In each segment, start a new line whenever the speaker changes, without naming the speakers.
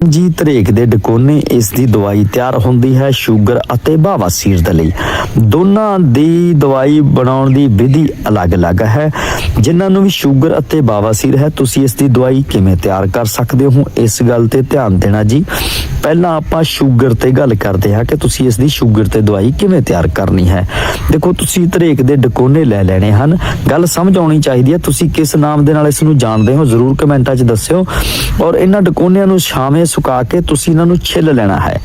ਜੀ ਧਰੇਕ ਦੇ ਡਕੋਨੇ ਇਸ ਦੀ ਦਵਾਈ ਤਿਆਰ ਹੁੰਦੀ ਹੈ ਸ਼ੂਗਰ ਅਤੇ ਬਵਾਸੀਰ ਦੇ ਲਈ। ਦੋਨਾਂ ਦੀ ਦਵਾਈ ਬਣਾਉਣ ਦੀ ਵਿਧੀ ਅਲੱਗ-ਅਲੱਗ ਹੈ। ਜਿਨ੍ਹਾਂ ਨੂੰ ਵੀ ਸ਼ੂਗਰ ਅਤੇ ਬਵਾਸੀਰ ਹੈ ਤੁਸੀਂ ਇਸ ਦੀ ਦਵਾਈ ਕਿਵੇਂ ਤਿਆਰ ਕਰ ਸਕਦੇ ਹੋ ਇਸ ਗੱਲ ਤੇ ਧਿਆਨ ਦੇਣਾ ਜੀ। ਪਹਿਲਾਂ ਆਪਾਂ ਸ਼ੂਗਰ ਤੇ ਗੱਲ ਕਰਦੇ ਹਾਂ ਕਿ ਤੁਸੀਂ ਇਸ ਦੀ ਸ਼ੂਗਰ ਤੇ ਦਵਾਈ ਕਿਵੇਂ ਤਿਆਰ ਕਰਨੀ ਹੈ। ਦੇਖੋ ਤੁਸੀਂ ਧਰੇਕ ਦੇ ਡਕੋਨੇ ਲੈ ਲੈਣੇ ਹਨ। ਗੱਲ ਸਮਝ ਆਉਣੀ ਚਾਹੀਦੀ ਹੈ ਤੁਸੀਂ ਕਿਸ ਨਾਮ ਦੇ ਨਾਲ ਇਸ ਨੂੰ ਜਾਣਦੇ ਹੋ ਜ਼ਰੂਰ ਕਮੈਂਟਾਂ 'ਚ ਦੱਸਿਓ। ਔਰ ਇਹਨਾਂ ਡਕੋਨਿਆਂ ਨੂੰ ਛਾਵੇਂ ਸੁਕਾ ਕੇ ਤੁਸੀਂ ਇਹਨਾਂ ਨੂੰ ਛਿੱਲ ਲੈਣਾ ਹੈ।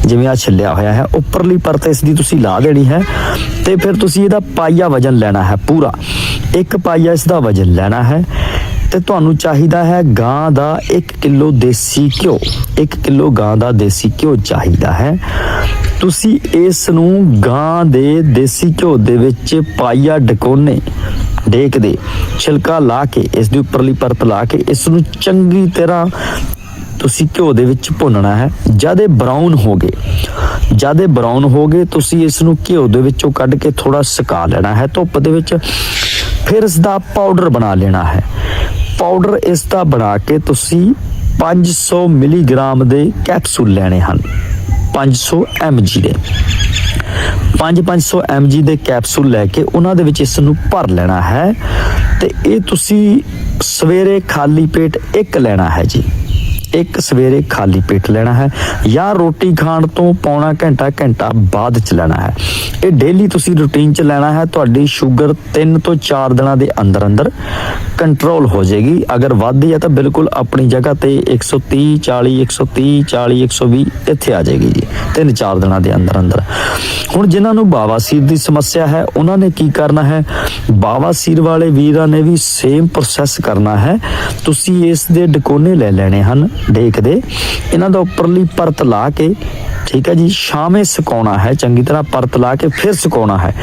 ਜਿਵੇਂ ਆ ਛਿੱਲਿਆ ਹੋਇਆ ਹੈ ਉੱਪਰਲੀ ਪਰਤ ਇਸ ਦੀ ਤੁਸੀਂ ਲਾ ਦੇਣੀ ਹੈ ਤੇ ਫਿਰ ਤੁਸੀਂ ਇਹਦਾ ਪਾਈਆ ਵਜਨ ਲੈਣਾ ਹੈ। ਪੂਰਾ 1 ਪਾਈਆ ਇਸ ਦਾ ਵਜਨ ਲੈਣਾ ਹੈ ਤੇ ਤੁਹਾਨੂੰ ਚਾਹੀਦਾ ਹੈ ਗਾਂ ਦਾ 1 ਕਿਲੋ ਦੇਸੀ ਘਿਓ। 1 ਕਿਲੋ ਗਾਂ ਦਾ ਦੇਸੀ ਘਿਓ ਚਾਹੀਦਾ ਹੈ। ਤੁਸੀਂ ਇਸ ਨੂੰ ਗਾਂ ਦੇ ਦੇਸੀ ਘਿਓ ਦੇ ਵਿੱਚ ਪਾਈਆ ਡਕੋਨੇ ਡੇਕ ਦੇ ਛਿਲਕਾ ਲਾ ਕੇ ਇਸ ਦੀ ਉੱਪਰਲੀ ਪਰਤ ਲਾ ਕੇ ਇਸ ਨੂੰ ਚੰਗੀ ਤਰ੍ਹਾਂ ਤੁਸੀਂ ਘਿਓ ਦੇ ਵਿੱਚ ਭੁੰਨਣਾ ਹੈ। ਜਦ ਬਰਾਊਨ ਹੋ ਗਏ ਤੁਸੀਂ ਇਸ ਨੂੰ ਘਿਓ ਦੇ ਵਿੱਚੋਂ ਕੱਢ ਕੇ ਥੋੜਾ ਸੁਕਾ ਲੈਣਾ ਹੈ ਧੁੱਪ ਦੇ ਵਿੱਚ। ਫਿਰ ਇਸ ਦਾ ਪਾਊਡਰ ਬਣਾ ਲੈਣਾ ਹੈ। ਪਾਊਡਰ ਇਸ ਦਾ ਬਣਾ ਕੇ ਤੁਸੀਂ 500 ਮਿਲੀਗ੍ਰਾਮ ਦੇ ਕੈਪਸੂਲ ਲੈਣੇ ਹਨ। 500 mg ਦੇ 500 mg ਦੇ ਕੈਪਸੂਲ ਲੈ ਕੇ ਉਹਨਾਂ ਦੇ ਵਿੱਚ ਇਸ ਨੂੰ ਭਰ ਲੈਣਾ ਹੈ ਤੇ ਇਹ ਤੁਸੀਂ ਸਵੇਰੇ ਖਾਲੀ ਪੇਟ 1 ਲੈਣਾ ਹੈ ਜੀ। 1 ਸਵੇਰੇ ਖਾਲੀ ਪੇਟ ਲੈਣਾ ਹੈ ਜਾਂ ਰੋਟੀ ਖਾਣ ਤੋਂ ਪੌਣਾ ਘੰਟਾ ਬਾਅਦ ਚ ਲੈਣਾ ਹੈ। ਇਹ ਡੇਲੀ ਤੁਸੀਂ ਰੂਟੀਨ ਚ ਲੈਣਾ ਹੈ। ਤੁਹਾਡੀ ਸ਼ੂਗਰ 3 ਤੋਂ 4 ਦਿਨਾਂ ਦੇ ਅੰਦਰ ਕੰਟਰੋਲ ਹੋ ਜਾਏਗੀ। ਅਗਰ ਵੱਧਦੀ ਹੈ ਤਾਂ ਬਿਲਕੁਲ ਆਪਣੀ ਜਗ੍ਹਾ ਤੇ 130 40 130 40 120 ਇੱਥੇ ਆ ਜਾਏਗੀ ਜੀ 3-4 ਦਿਨਾਂ ਦੇ ਅੰਦਰ। ਹੁਣ ਜਿਨ੍ਹਾਂ ਨੂੰ ਬਵਾਸੀਰ ਦੀ ਸਮੱਸਿਆ ਹੈ ਉਹਨਾਂ ਨੇ ਕੀ ਕਰਨਾ ਹੈ। ਬਵਾਸੀਰ ਵਾਲੇ ਵੀਰਾਂ ਨੇ ਵੀ ਸੇਮ ਪ੍ਰੋਸੈਸ ਕਰਨਾ ਹੈ। ਤੁਸੀਂ ਇਸ ਦੇ ਡਕੋਨੇ ਲੈ ਲੈਣੇ ਹਨ ਡੇਕ ਦੇ। ਇਹਨਾਂ ਦਾ ਉੱਪਰਲੀ ਪਰਤ ਲਾ ਕੇ ਠੀਕ ਹੈ ਜੀ ਛਾਵੇਂ ਸੁਕਾਉਣਾ ਹੈ ਚੰਗੀ ਤਰ੍ਹਾਂ ਪਰਤ ਲਾ ਕੇ ਫਿਰ ਸੁਕਾਉਣਾ ਹੈ।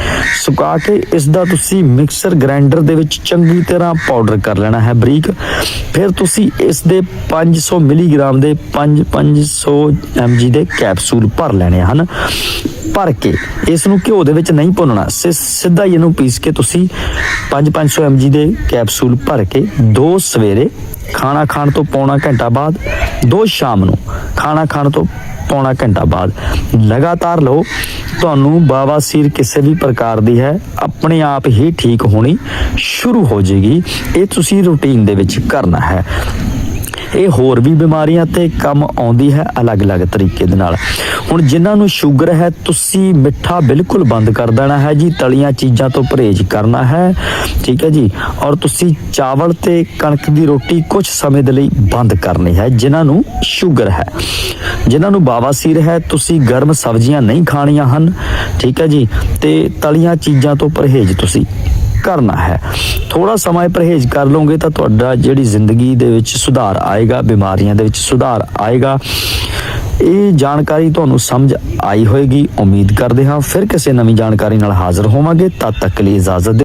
ਸੁਕਾ ਕੇ ਇਸ ਦਾ ਤੁਸੀਂ ਮਿਕਸਰ ਗ੍ਰਾਈਂਡਰ ਦੇ ਵਿੱਚ ਚੰਗੀ ਤਰ੍ਹਾਂ ਪਾਊਡਰ ਕਰ ਲੈਣਾ ਹੈ ਬਰੀਕ। ਫਿਰ ਤੁਸੀਂ ਇਸ ਦੇ 500 ਮਿਲੀਗ੍ਰਾਮ ਦੇ 500 mg ਦੇ ਕੈਪਸੂਲ ਭਰ ਲੈਣੇ ਹਨ। ਭਰ ਕੇ ਇਸ ਨੂੰ ਘਿਓ ਦੇ ਵਿੱਚ ਨਹੀਂ ਭੁੰਨਣਾ ਸਿੱਧਾ ਹੀ ਇਹਨੂੰ ਪੀਸ ਕੇ ਤੁਸੀਂ 500 mg ਦੇ ਕੈਪਸੂਲ ਭਰ ਕੇ 2 ਸਵੇਰੇ ਖਾਣਾ ਖਾਣ ਤੋਂ ਪੌਣਾ ਘੰਟਾ ਬਾਅਦ 2 ਸ਼ਾਮ ਨੂੰ ਖਾਣਾ ਖਾਣ ਤੋਂ ਪੌਣਾ ਘੰਟਾ ਬਾਅਦ ਲਗਾਤਾਰ ਲਓ। ਤੁਹਾਨੂੰ ਬਵਾਸੀਰ ਕਿਸੇ ਵੀ ਪ੍ਰਕਾਰ ਦੀ ਹੈ ਆਪਣੇ ਆਪ ਹੀ ਠੀਕ ਹੋਣੀ ਸ਼ੁਰੂ ਹੋ ਜਾਏਗੀ। ਇਹ ਤੁਸੀਂ ਰੂਟੀਨ ਦੇ ਵਿੱਚ ਕਰਨਾ ਹੈ। ਇਹ ਹੋਰ ਵੀ ਬਿਮਾਰੀਆਂ ਤੇ ਕੰਮ ਆਉਂਦੀ ਹੈ ਅਲੱਗ-ਅਲੱਗ ਤਰੀਕੇ ਦੇ ਨਾਲ। ਹੁਣ ਜਿਨ੍ਹਾਂ ਨੂੰ ਸ਼ੂਗਰ ਹੈ ਤੁਸੀਂ ਮਿੱਠਾ ਬਿਲਕੁਲ ਬੰਦ ਕਰ ਦੇਣਾ ਹੈ ਜੀ। ਤਲੀਆਂ ਚੀਜ਼ਾਂ ਤੋਂ ਪਰਹੇਜ਼ ਕਰਨਾ ਹੈ ਠੀਕ ਹੈ ਜੀ। ਔਰ ਤੁਸੀਂ ਚਾਵਲ ਤੇ ਕਣਕ ਦੀ ਰੋਟੀ ਕੁਝ ਸਮੇਂ ਦੇ ਲਈ ਬੰਦ ਕਰਨੀ ਹੈ ਜਿਨ੍ਹਾਂ ਨੂੰ ਸ਼ੂਗਰ ਹੈ। ਜਿਨ੍ਹਾਂ ਨੂੰ ਬਵਾਸੀਰ ਹੈ ਤੁਸੀਂ ਗਰਮ ਸਬਜ਼ੀਆਂ ਨਹੀਂ ਖਾਣੀਆਂ ਹਨ ਠੀਕ ਹੈ ਜੀ। ਤੇ ਤਲੀਆਂ ਚੀਜ਼ਾਂ ਤੋਂ ਪਰਹੇਜ਼ ਤੁਸੀਂ ਕਰਨਾ ਹੈ। ਥੋੜਾ ਸਮਾਂ ਪਰਹੇਜ਼ ਕਰ ਲਓਗੇ ਤਾਂ ਤੁਹਾਡਾ ਜਿਹੜੀ ਜ਼ਿੰਦਗੀ ਦੇ ਵਿੱਚ ਸੁਧਾਰ ਆਏਗਾ, ਬਿਮਾਰੀਆਂ ਦੇ ਵਿੱਚ ਸੁਧਾਰ ਆਏਗਾ। ਇਹ ਜਾਣਕਾਰੀ ਤੁਹਾਨੂੰ ਸਮਝ ਆਈ ਹੋਏਗੀ ਉਮੀਦ ਕਰਦੇ ਹਾਂ। ਫਿਰ ਕਿਸੇ ਨਵੀਂ ਜਾਣਕਾਰੀ ਨਾਲ ਹਾਜ਼ਰ ਹੋਵਾਂਗੇ। ਤਦ ਤੱਕ ਲਈ ਇਜਾਜ਼ਤ।